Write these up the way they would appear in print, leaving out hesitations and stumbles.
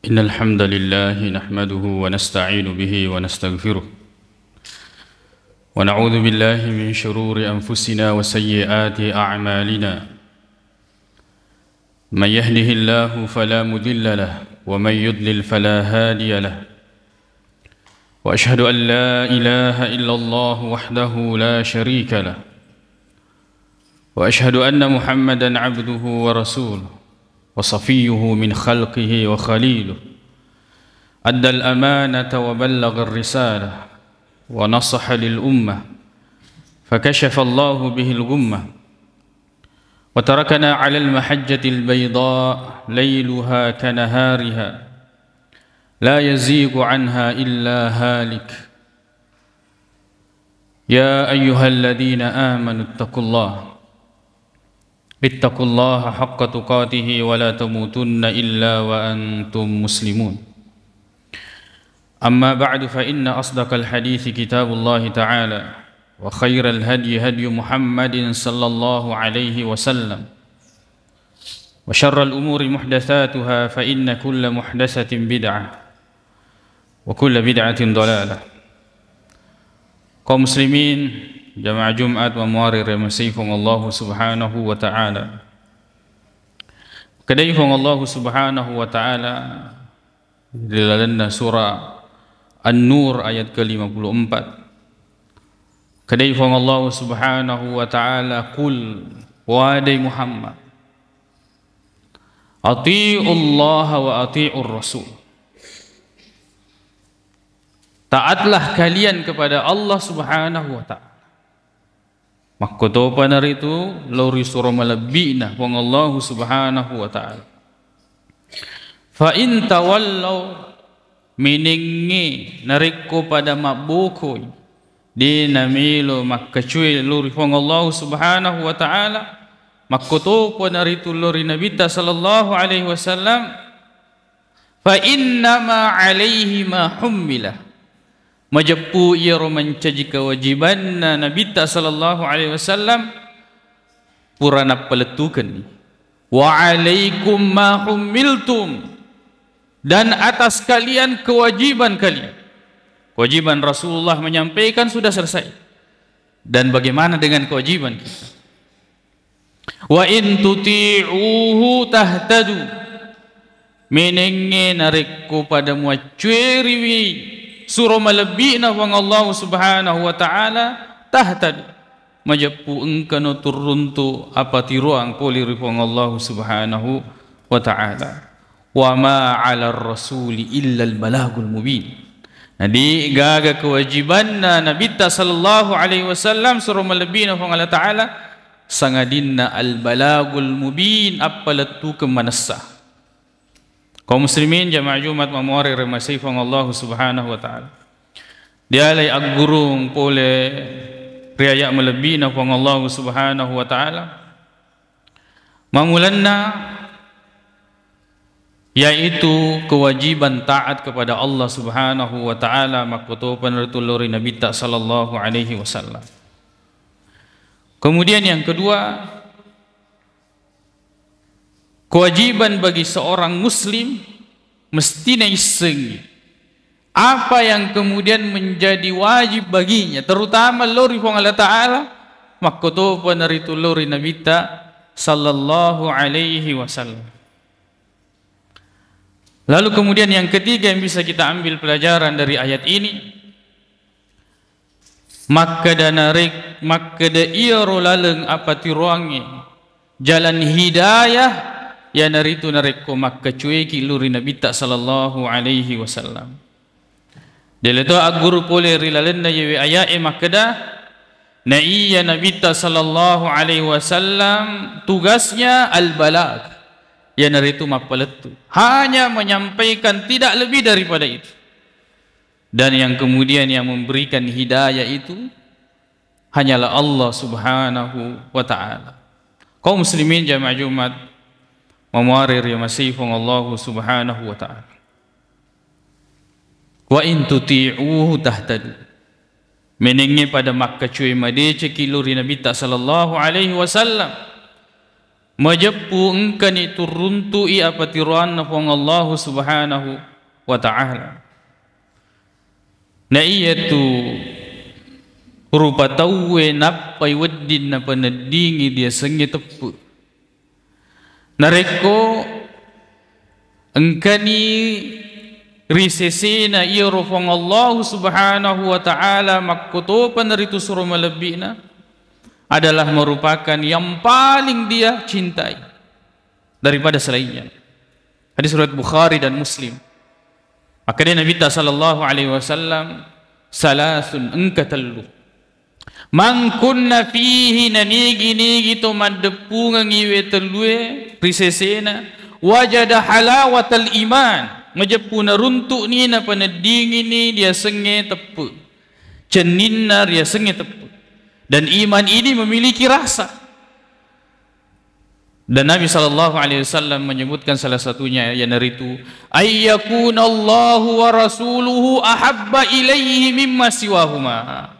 إن الحمد لله نحمده ونستعين به ونستغفره ونعوذ بالله من شرور أنفسنا وسيئات أعمالنا من يهده الله فلا مضل له ومن يضلل فلا هادي له وأشهد أن لا إله إلا الله وحده لا شريك له وأشهد أن محمدا عبده ورسوله وصفيه من خلقه وخليله أدى الأمانة وبلغ الرسالة ونصح للأمة فكشف الله به الغمة وتركنا على المحجة البيضاء ليلها كنهارها لا يزيغ عنها إلا هالك يا أيها الذين آمنوا اتقوا الله حق تقاته ولا تموتن إلا وأنتم مسلمون أما بعد فإن أصدق الحديث كتاب الله تعالى وخير الهدي هدي محمد صلى الله عليه وسلم وشر الأمور محدثاتها فإن كل محدثة بدعة وكل بدعة ضلالة. Kaum muslimin jamaah Jumat wa muarir masifung Allah subhanahu wa ta'ala. Kadaifung Allah subhanahu wa ta'ala dilalana surah An-Nur ayat ke-54. Kadaifung Allah subhanahu wa ta'ala qul wahai Muhammad ati'ullah wa ati'ur rasul. Taatlah kalian kepada Allah subhanahu wa ta'ala. Maka topan hari itu lori surah malabina wang Allah subhanahu wa ta'ala. Fa in tawallaw miningi nariko pada mabukoy di namilo makkacuy lori wang Allah subhanahu wa ta'ala. Maka topan hari itu lori nabita sallallahu alaihi wasallam. Fa innama alaihi ma hummilah. Majapu ia romancaji kewajiban Nabi sallallahu alaihi wasallam purana peletukan wa alaikum ma humiltum, dan atas kalian kewajiban kalian. Kewajiban Rasulullah menyampaikan sudah selesai, dan bagaimana dengan kewajiban kita? Wa in tuti'uhu tahtadu, menenge narikku pada muacueriwi surah malabina wang Allah subhanahu wa ta'ala tahtad majapu engkano turuntu apa tiruang poliri wang Allah subhanahu wa ta'ala. Wa ma 'ala rasuli illa al-balagul mubin. Jadi gaga kewajiban Nabi sallallahu alaihi wasallam surah malabina wang Allah ta'ala sangadinna al-balagul mubin apalatu kemanassa. Kaum muslimin jamaah Jumat mamuari remasifang Allah subhanahu wa ta'ala. Dia lay aggurung pole riaya melebina pang Allah subhanahu wa ta'ala. Mamulanna yaitu kewajiban taat kepada Allah subhanahu wa ta'ala makutupan ratuluri Nabi sallallahu alaihi wasallam. Kemudian yang kedua, kewajiban bagi seorang muslim mesti naiseng apa yang kemudian menjadi wajib baginya, terutama lori wang Allah ta'ala makotopan naritu lori Nabi sallallahu alaihi wasallam. Lalu kemudian yang ketiga yang bisa kita ambil pelajaran dari ayat ini, maka da iro laleng apa tiruangi jalan hidayah ya naritu nareko makka cueki luri Nabi sallallahu alaihi wasallam. Deleto aguru pole rilalenna yewe ayae makada na iya Nabi sallallahu alaihi wasallam tugasnya al-balag. Ya naritu mapaletu. Hanya menyampaikan, tidak lebih daripada itu. Dan yang kemudian yang memberikan hidayah itu hanyalah Allah subhanahu wa ta'ala. Kaum muslimin jamaah Jumat memuarir yang masifung Allah subhanahu wa ta'ala. Wa in tuti'uhu tahtadu, menenge pada Makkah cuy madece kiluri Nabi sallallahu alaihi wasallam Majepu engkan itu runtui apa tiruan nafong Allah subhanahu wa ta'ala. Na iya tu rupa tauwe napai weddin na panadingi dia sengi tepu. Nareko engkani risesena iya rufong Allah subhanahu wa ta'ala makkutopan naritu suruh malabina adalah merupakan yang paling dia cintai daripada selainnya. Hadis riwayat Bukhari dan Muslim. Maka dia Nabi sallallahu alaihi wasallam salasun engkatallu man kunna fihi nanigi to maddepunga ngiwe telue risesena wajada halawatal iman majepuna runtuk ni na panadingi ni dia senge tepu ceninna dia senge tepu dan iman ini memiliki rasa. Dan Nabi sallallahu alaihi wasallam menyebutkan salah satunya yanaritu ayyakunallahu wa rasuluhu ahabba ilaihi mimma siwahuma.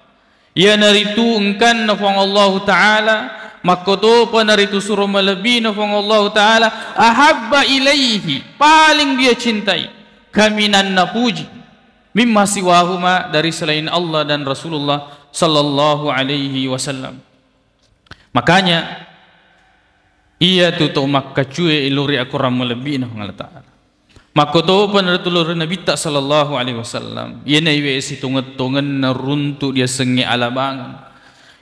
Yanaritu engkan nafang Allah taala makoto panaritu suruh melebihi nafang Allah taala ahabba ilaihi paling dia cintai kaminan napuji mimma siwahuma dari selain Allah dan Rasulullah sallallahu alaihi wasallam. Makanya ia tu tau makka cuy iluri aku ramal lebih na Allah Taala. Maka tu penertulur Nabi tak sallallahu alaihi wasallam. Ia na iwe situnget-tungen naruntu dia sengi alabangan.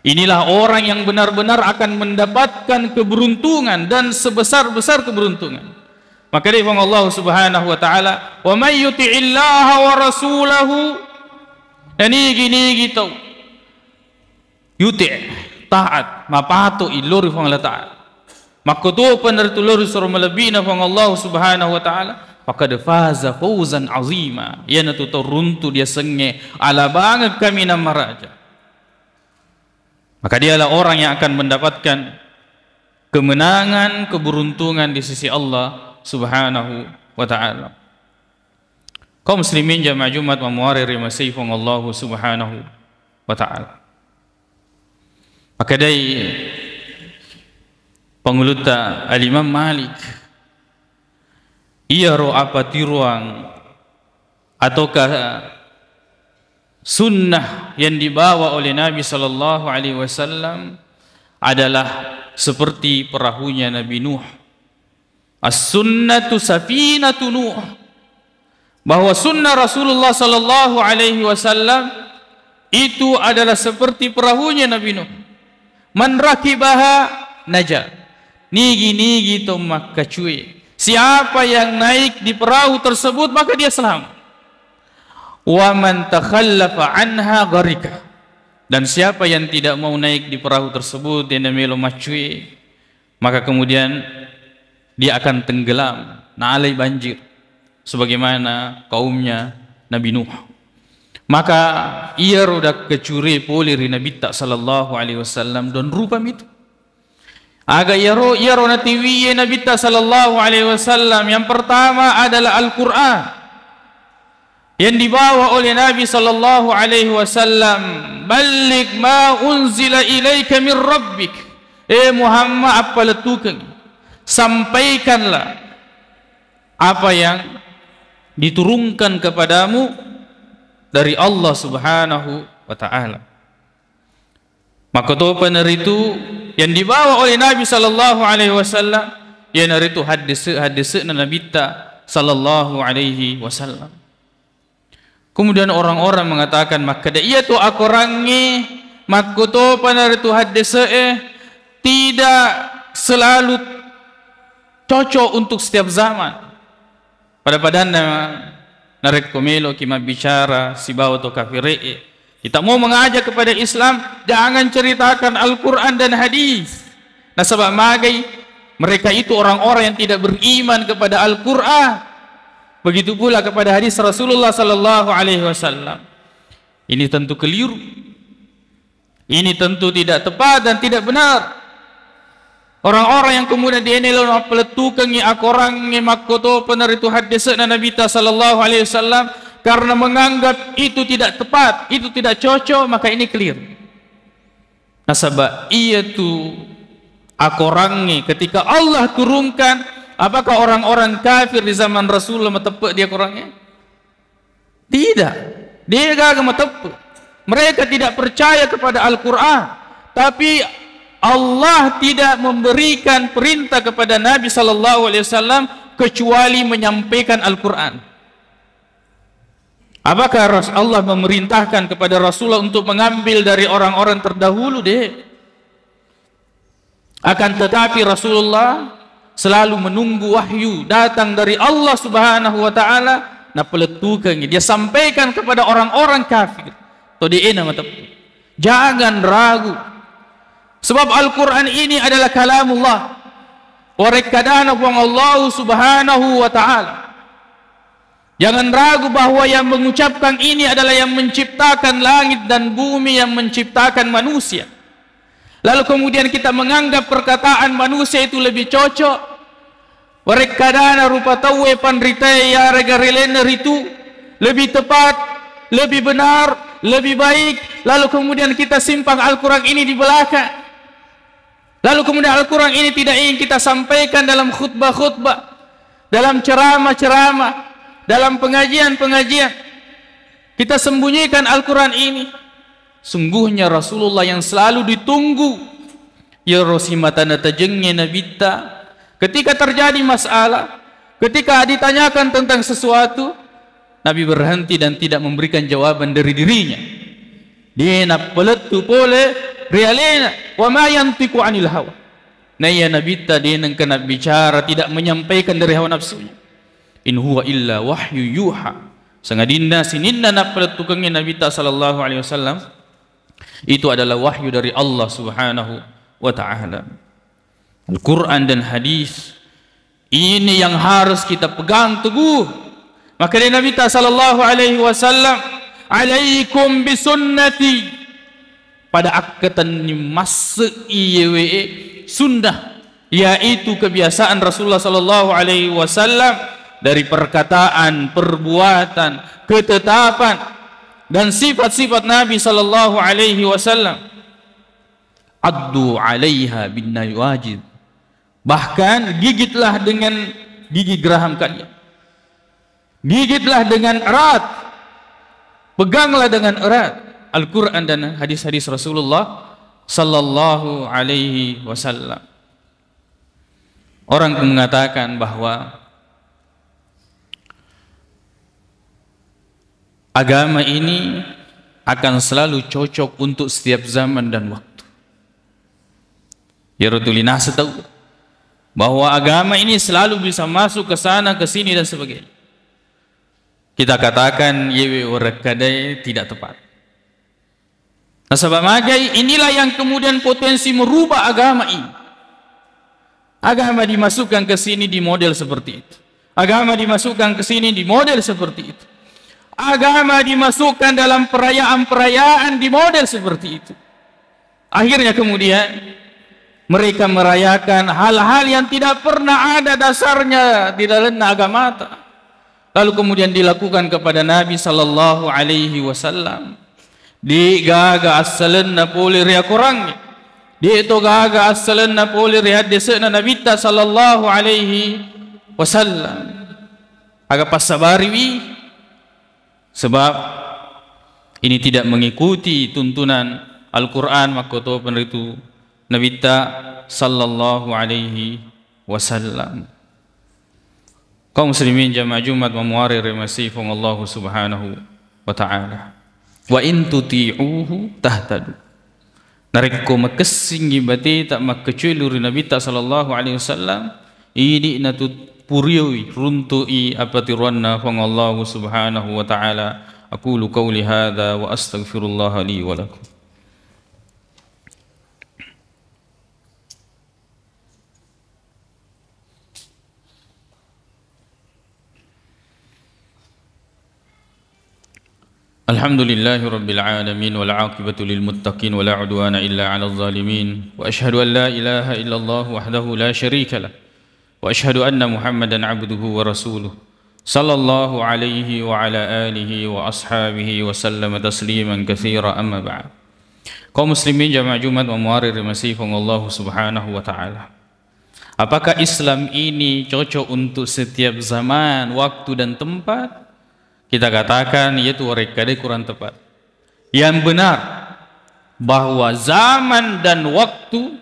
Inilah orang yang benar-benar akan mendapatkan keberuntungan dan sebesar-besar keberuntungan. Maka dia firman Allah Subhanahu wa taala, "Wa may yuti'illaha wa rasulahu" ini gini gitu. Yuti' taat, mapatu iluri firman Allah Taala. Maka tu penertulur suruh melebihna firman Allah Subhanahu wa taala, faqad faza fawzan azima. Yana tu runtu dia senge ala banget kami nama raja. Maka dialah orang yang akan mendapatkan kemenangan, keberuntungan di sisi Allah Subhanahu wa taala. Kaum muslimin jamaah Jumat wa muwariri masifun Allah Subhanahu wa taala. Maka dari penguluta Al-Imam Malik ia ro apa tiruang ataukah sunnah yang dibawa oleh Nabi sallallahu alaihi wasallam adalah seperti perahunya Nabi Nuh. As-sunnatu safinatu Nuh. Bahwa sunnah Rasulullah sallallahu alaihi wasallam itu adalah seperti perahunya Nabi Nuh. Man rakibaha najah. Nigi to maka cuy. Siapa yang naik di perahu tersebut maka dia selamat. Wa man takhallafa anha gharika. Dan siapa yang tidak mau naik di perahu tersebut dia melo macui maka kemudian dia akan tenggelam nalai banjir sebagaimana kaumnya Nabi Nuh. Maka ia roda kecuri poli Nabi sallallahu alaihi wasallam dan rupa itu aga yaro natiwi Nabi sallallahu alaihi wasallam. Yang pertama adalah Al-Qur'an yang dibawa oleh Nabi sallallahu alaihi wasallam. Balligh ma unzila ilaika min rabbik. Muhammad apa letukan, sampaikanlah apa yang diturunkan kepadamu dari Allah Subhanahu wa taala. Maka topan itu yang dibawa oleh Nabi sallallahu alaihi wasallam yang itu hadis Nabi sallallahu alaihi wasallam. Kemudian orang-orang mengatakan maka dia tu aku rangi maka topan itu hadis tidak selalu cocok untuk setiap zaman. Pada narek komelo kima bicara si bawa to kafire. Kita mau mengajak kepada Islam, jangan ceritakan Al-Quran dan hadis. Nah sebab magai mereka itu orang-orang yang tidak beriman kepada Al-Quran. Begitu pula kepada hadis Rasulullah sallallahu alaihi wasallam. Ini tentu keliru. Ini tentu tidak tepat dan tidak benar. Orang-orang yang kemudian dienelon peletukan ni akorang ni makoto peneritu hadis Nabi sallallahu alaihi wasallam karena menganggap itu tidak tepat, itu tidak cocok, maka ini clear. Nah sebab ia tu akorangi ketika Allah turunkan, apakah orang-orang kafir di zaman Rasulullah metepek dia korangnya? Tidak. Dia gak metepek. Mereka tidak percaya kepada Al-Quran, tapi Allah tidak memberikan perintah kepada Nabi SAW kecuali menyampaikan Al-Quran. Apakah Allah memerintahkan kepada Rasulullah untuk mengambil dari orang-orang terdahulu? Akan tetapi Rasulullah selalu menunggu wahyu datang dari Allah Subhanahu wa taala, na peletukannya dia sampaikan kepada orang-orang kafir. Jangan ragu, sebab Al-Quran ini adalah kalamullah, warekadana Allah Subhanahu wa ta'ala. Jangan ragu bahwa yang mengucapkan ini adalah yang menciptakan langit dan bumi, yang menciptakan manusia. Lalu kemudian kita menganggap perkataan manusia itu lebih cocok. Warekadana rupa tawe panritaya regarelener itu lebih tepat, lebih benar, lebih baik. Lalu kemudian kita simpang Al-Quran ini di belakang. Lalu kemudian Al-Quran ini tidak ingin kita sampaikan dalam khutbah-khutbah, dalam ceramah-ceramah, dalam pengajian-pengajian. Kita sembunyikan Al-Quran ini. Sungguhnya Rasulullah yang selalu ditunggu, ya rosimatana tajengnya nabita, ketika terjadi masalah, ketika ditanyakan tentang sesuatu, Nabi berhenti dan tidak memberikan jawaban dari dirinya. Dia nak peletu pole realena wa ma yantiqu anil hawa. Naya Nabi tadi yang kena bicara tidak menyampaikan dari hawa nafsunya. In huwa illa wahyu yuha. Sangadinna sininna nak peletukangnya Nabi sallallahu alaihi wasallam itu adalah wahyu dari Allah Subhanahu wa taala. Al-Quran dan hadis ini yang harus kita pegang teguh. Maka dari Nabi sallallahu alaihi wasallam, alaikum bisunnati, pada akatan masa iyewe sunnah, yaitu kebiasaan Rasulullah sallallahu alaihi wasallam dari perkataan, perbuatan, ketetapan dan sifat-sifat Nabi sallallahu alaihi wasallam. Addu 'alaiha bin nawajid, bahkan gigitlah dengan gigi geraham kalian. Gigitlah dengan erat, peganglah dengan erat Al-Quran dan hadis-hadis Rasulullah sallallahu alaihi wasallam. Orang mengatakan bahwa agama ini akan selalu cocok untuk setiap zaman dan waktu. Ya Rasulullah tahu bahwa agama ini selalu bisa masuk ke sana, ke sini dan sebagainya. Kita katakan yewe warakadai tidak tepat. Nah, sebab magai inilah yang kemudian potensi merubah agama ini. Agama dimasukkan ke sini di model seperti itu. Agama dimasukkan ke sini di model seperti itu. Agama dimasukkan dalam perayaan-perayaan di model seperti itu. Akhirnya kemudian mereka merayakan hal-hal yang tidak pernah ada dasarnya di dalam agama. Lalu kemudian dilakukan kepada Nabi sallallahu alaihi wasallam. Di gaga asalanna poli ria kurang. Di itu gaga asalanna poli ria desana Nabi sallallahu alaihi wasallam. Agak pasabari sebab ini tidak mengikuti tuntunan Al-Quran, maka itu peneritu Nabi sallallahu alaihi wasallam. Kaum muslimin jamaah Jumat memuari remasifung Allah Subhanahu wa ta'ala. Wa in tuti'uhu tahtadu. Narikko makesinggi bati tak makkecuiluri Nabi sallallahu alaihi wasallam ini natu puriwi runtui apatiruanna fang Allah Subhanahu wa ta'ala. Aqulu qawli hadha wa astaghfirullah li wa lakum. Alhamdulillahi rabbil alamin wal aqibatu lil muttaqin wala udwana illa 'alal zalimin wa asyhadu an la ilaha illallah wahdahu la syarika lah wa asyhadu anna Muhammadan 'abduhu wa rasuluh sallallahu alaihi wa ala alihi wa ashabihi wa sallama tasliman katsira amma ba'd. Kaum muslimin jamaah Jumat wa muarir masifung Allah subhanahu wa ta'ala. Apakah Islam ini cocok untuk setiap zaman, waktu dan tempat? Kita katakan yaitu rekade kurang tepat. Yang benar bahwa zaman dan waktu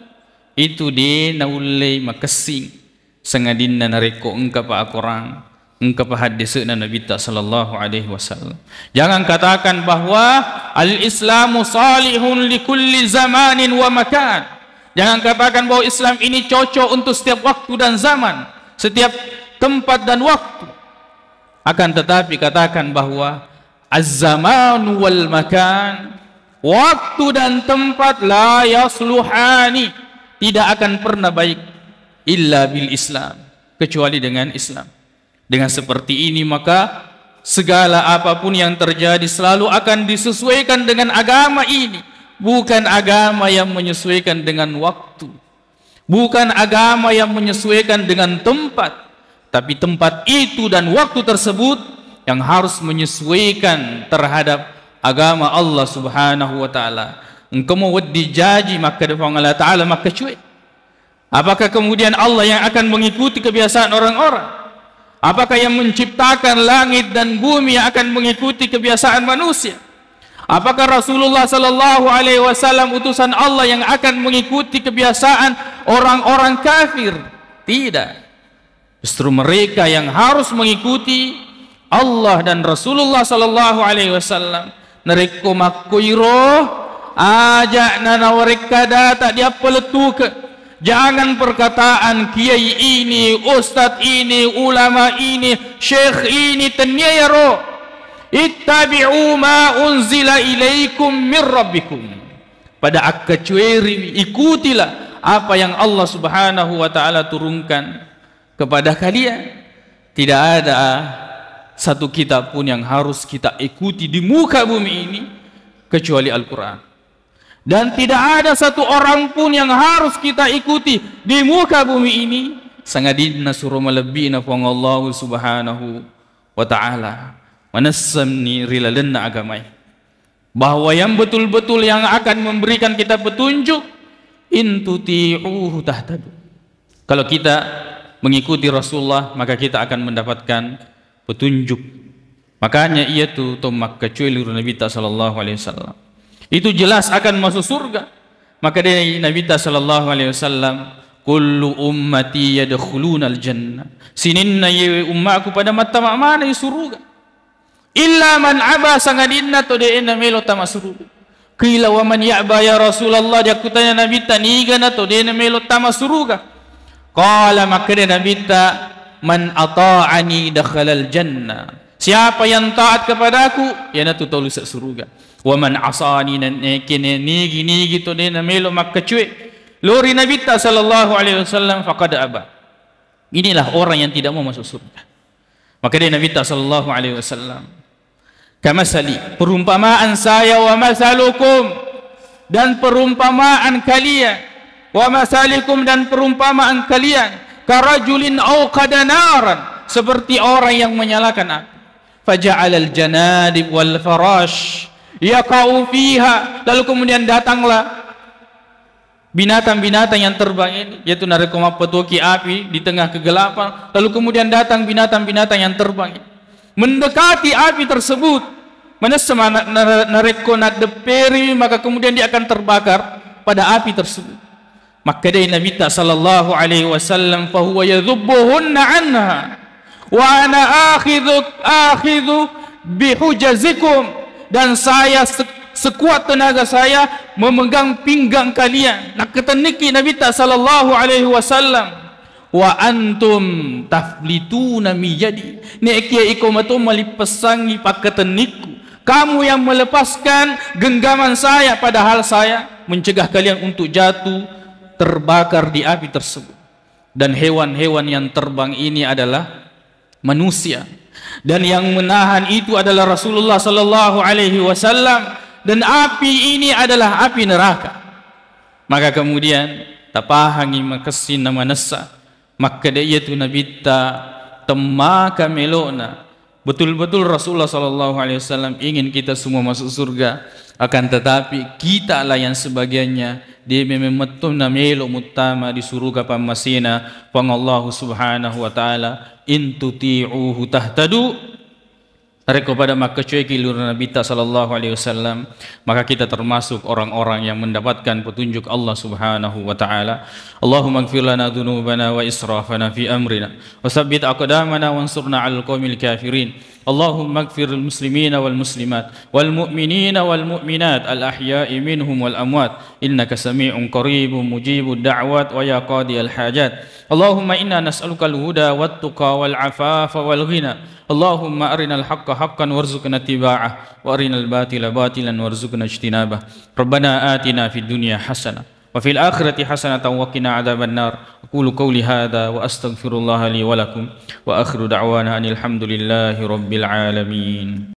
itu dinaulai makasing sengadinna nareko engkau pa akorang engkau pa hadisna Nabi sallallahu alaihi wasallam. Jangan katakan bahwa al-Islamu salihun li kulli zamanin wa makan. Jangan katakan bahwa Islam ini cocok untuk setiap waktu dan zaman, setiap tempat dan waktu. Akan tetapi katakan bahwa az-zaman wal makan, waktu dan tempat la yasluhani, tidak akan pernah baik illa bil Islam, kecuali dengan Islam. Dengan seperti ini maka segala apapun yang terjadi selalu akan disesuaikan dengan agama ini, bukan agama yang menyesuaikan dengan waktu, bukan agama yang menyesuaikan dengan tempat, tapi tempat itu dan waktu tersebut yang harus menyesuaikan terhadap agama Allah subhanahu wa ta'ala. Engkau mau dijaji maka depan Allah ta'ala maka cuek. Apakah kemudian Allah yang akan mengikuti kebiasaan orang-orang? Apakah yang menciptakan langit dan bumi yang akan mengikuti kebiasaan manusia? Apakah Rasulullah sallallahu alaihi wasallam utusan Allah yang akan mengikuti kebiasaan orang-orang kafir? Tidak. Justru mereka yang harus mengikuti Allah dan Rasulullah sallallahu alaihi wasallam. Nereko makoiro ajak nana mereka data dia peletuke. Jangan perkataan kiai ini, ustaz ini, ulama ini, syekh ini tanyayaro. Ittabi'u ma unzila ilaikum min rabbikum. Pada akacueri ikutilah apa yang Allah subhanahu wa ta'ala turunkan kepada kalian. Tidak ada satu kitab pun yang harus kita ikuti di muka bumi ini kecuali Al-Quran. Dan tidak ada satu orang pun yang harus kita ikuti di muka bumi ini sangadina suruh melebihna fong Allah subhanahu wa ta'ala manassamni rilalenna agamai, bahwa yang betul-betul yang akan memberikan kita petunjuk intuti'uhu tahtadu. Kalau kita mengikuti Rasulullah maka kita akan mendapatkan petunjuk. Makanya ia tu tomak kecuali Nabi sallallahu alaihi wasallam itu jelas akan masuk surga. Maka dari Nabi sallallahu alaihi wasallam, kullu ummati yadkhuluna al-jannah, sininna ye ummaku pada mata mana surga, illa man aba sangadinna to de ena melo tama surga. Qila wa man ya'ba ya Rasulullah, dia kutanya Nabi tanigana to de ena melo tama surga. Qala maka dari Nabi man ata'ani dakhala al-jannah, siapa yang taat kepadaku yana tu tolus surga. Wa man asani kene nigi to dena melo makka cuek lori Nabi sallallahu alaihi wasallam faqad aba. Inilah orang yang tidak mau masuk surga. Maka dia Nabi sallallahu alaihi wasallam, kamasali, perumpamaan saya, wa masalukum, dan perumpamaan kalian, wa masalikum, dan perumpamaan kalian, karajulin auqada naran, seperti orang yang menyalakan api, faja'al al-janadib wal farash yaqau fiha, lalu kemudian datanglah binatang-binatang yang terbang ini, yaitu narekoma petuki api di tengah kegelapan, lalu kemudian datang binatang-binatang yang terbang ini, mendekati api tersebut, manasama narekona deperi, maka kemudian dia akan terbakar pada api tersebut. Maka dari Nabi sallallahu alaihi wasallam, fa huwa yadhubbuhunna anha wa ana akhidhu bihujazikum, dan saya sekuat tenaga saya memegang pinggang kalian. Nak keteniki Nabi sallallahu alaihi wasallam, wa antum taflituna miyadi, nekia ikomatum malipesangi paketeniku, kamu yang melepaskan genggaman saya, padahal saya mencegah kalian untuk jatuh terbakar di api tersebut. Dan hewan-hewan yang terbang ini adalah manusia, dan yang menahan itu adalah Rasulullah sallallahu alaihi wasallam, dan api ini adalah api neraka. Maka kemudian tapahangi makasin nama nasa, maka dia tu Nabi ta temaka melona Betul-betul Rasulullah sallallahu alaihi wasallam ingin kita semua masuk surga, akan tetapi kita lah yang sebagiannya dia memetum na melo mutama di surga pamasina pang Allah subhanahu wa taala in tuti'uhu tahtadu. Mereka pada maka cueki lur Nabi sallallahu alaihi wasallam, maka kita termasuk orang-orang yang mendapatkan petunjuk Allah Subhanahu wa taala. Allahumma ighfir lana dhunubana wa israfana fi amrina wa tsabbit aqdamana wansurna 'alal qaumil kafirin. Allahumma ighfir lil muslimina wal muslimat wal mu'minina wal mu'minat al ahya'i minhum wal amwat innaka sami'un qaribun mujibud da'wat wa ya qadiyal hajat. Allahumma inna nas'aluka al huda wat tuqa wal afafa wal ghina. Allahumma arinal haqqa haqqan warzuqna ittiba'ah wa arinal batila batilan warzuqna ijtinabah. Rabbana atina fid dunya hasanah wa fil akhirati hasanatan wa qina adzaban nar. Aqulu qawli hadza wa astaghfirullaha li wa lakum wa akhiru da'wana anil hamdulillahi rabbil alamin.